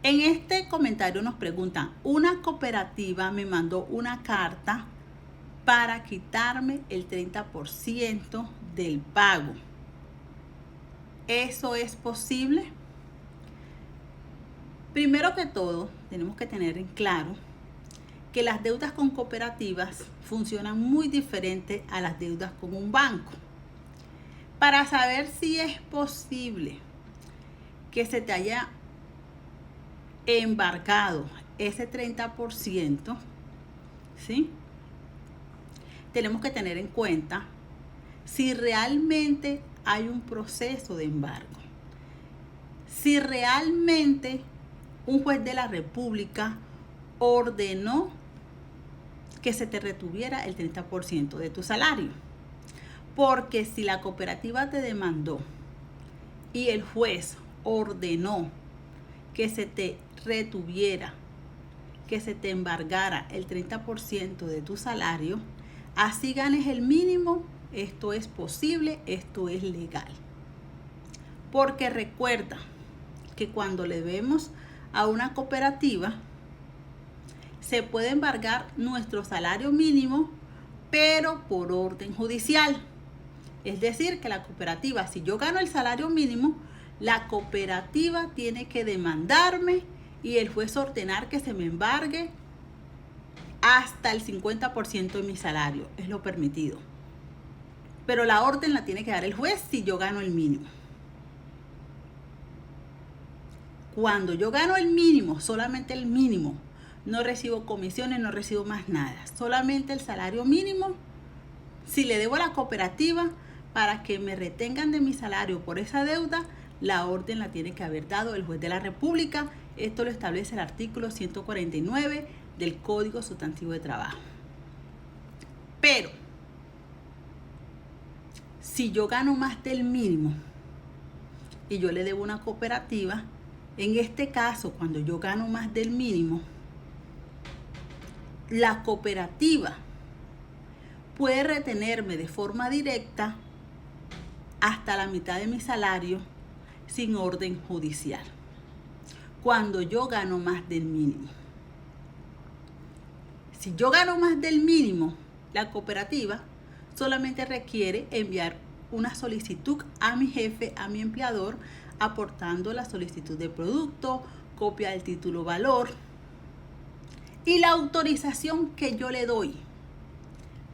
En este comentario nos preguntan, una cooperativa me mandó una carta para quitarme el 30% del pago. ¿Eso es posible? Primero que todo, tenemos que tener en claro que las deudas con cooperativas funcionan muy diferente a las deudas con un banco. Para saber si es posible que se te haya embargado ese 30%, ¿sí? Tenemos que tener en cuenta si realmente hay un proceso de embargo. Si realmente un juez de la República ordenó que se te retuviera el 30% de tu salario. Porque si la cooperativa te demandó y el juez ordenó que se te retuviera, que se te embargara el 30% de tu salario, así ganes el mínimo, esto es posible, esto es legal. Porque recuerda que cuando le debemos a una cooperativa, se puede embargar nuestro salario mínimo, pero por orden judicial. Es decir, que la cooperativa, si yo gano el salario mínimo, la cooperativa tiene que demandarme y el juez ordenar que se me embargue hasta el 50% de mi salario. Es lo permitido. Pero la orden la tiene que dar el juez si yo gano el mínimo. Cuando yo gano el mínimo, solamente el mínimo, no recibo comisiones, no recibo más nada. Solamente el salario mínimo. Si le debo a la cooperativa para que me retengan de mi salario por esa deuda, la orden la tiene que haber dado el juez de la República. Esto lo establece el artículo 149 del Código Sustantivo de Trabajo. Pero, si yo gano más del mínimo y yo le debo a una cooperativa, en este caso, cuando yo gano más del mínimo, la cooperativa puede retenerme de forma directa hasta la mitad de mi salario sin orden judicial, cuando yo gano más del mínimo. Si yo gano más del mínimo, la cooperativa solamente requiere enviar una solicitud a mi jefe, a mi empleador, aportando la solicitud de producto, copia del título valor y la autorización que yo le doy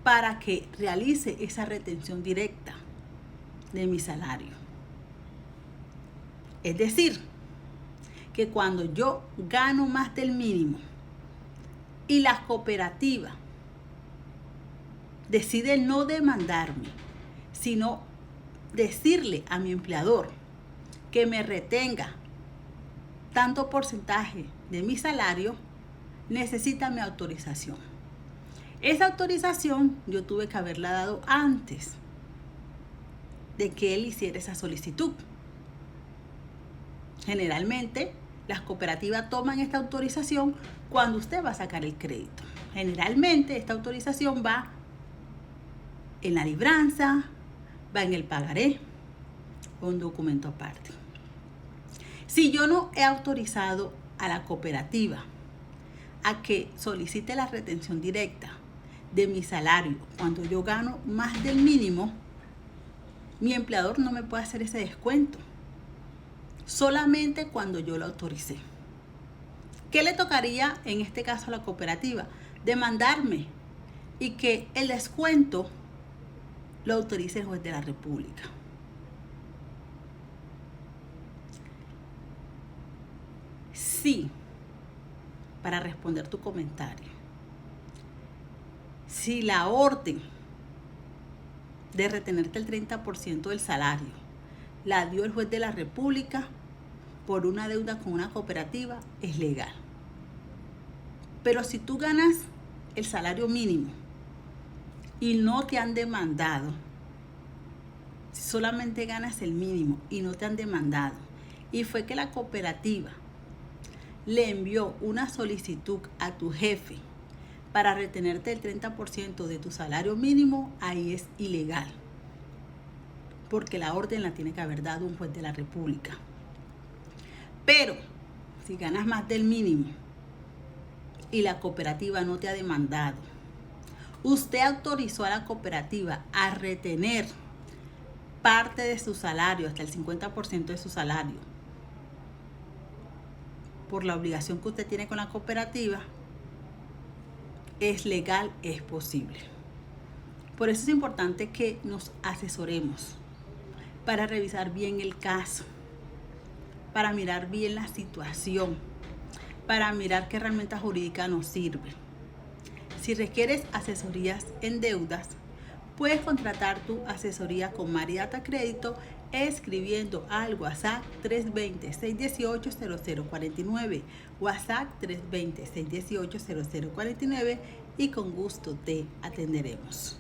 para que realice esa retención directa de mi salario. Es decir, que cuando yo gano más del mínimo y la cooperativa decide no demandarme, sino decirle a mi empleador que me retenga tanto porcentaje de mi salario, necesita mi autorización. Esa autorización yo tuve que haberla dado antes de que él hiciera esa solicitud. Generalmente, las cooperativas toman esta autorización cuando usted va a sacar el crédito. Generalmente, esta autorización va en la libranza, va en el pagaré o un documento aparte. Si yo no he autorizado a la cooperativa a que solicite la retención directa de mi salario cuando yo gano más del mínimo, mi empleador no me puede hacer ese descuento. Solamente cuando yo lo autoricé. ¿Qué le tocaría en este caso a la cooperativa? Demandarme y que el descuento lo autorice el juez de la República. Sí, para responder tu comentario, si la orden de retenerte el 30% del salario la dio el juez de la República por una deuda con una cooperativa, es legal. Pero si tú ganas el salario mínimo y no te han demandado, si solamente ganas el mínimo y no te han demandado, y fue que la cooperativa le envió una solicitud a tu jefe para retenerte el 30% de tu salario mínimo, ahí es ilegal. Porque la orden la tiene que haber dado un juez de la República. Pero Si ganas más del mínimo y la cooperativa no te ha demandado, usted autorizó a la cooperativa a retener parte de su salario, hasta el 50% de su salario, por la obligación que usted tiene con la cooperativa, es legal, es posible. Por eso es importante que nos asesoremos para revisar bien el caso, para mirar bien la situación, para mirar qué herramienta jurídica nos sirve. Si requieres asesorías en deudas, puedes contratar tu asesoría con Maridata Crédito escribiendo al WhatsApp 320-618-0049, WhatsApp 320-618-0049 y con gusto te atenderemos.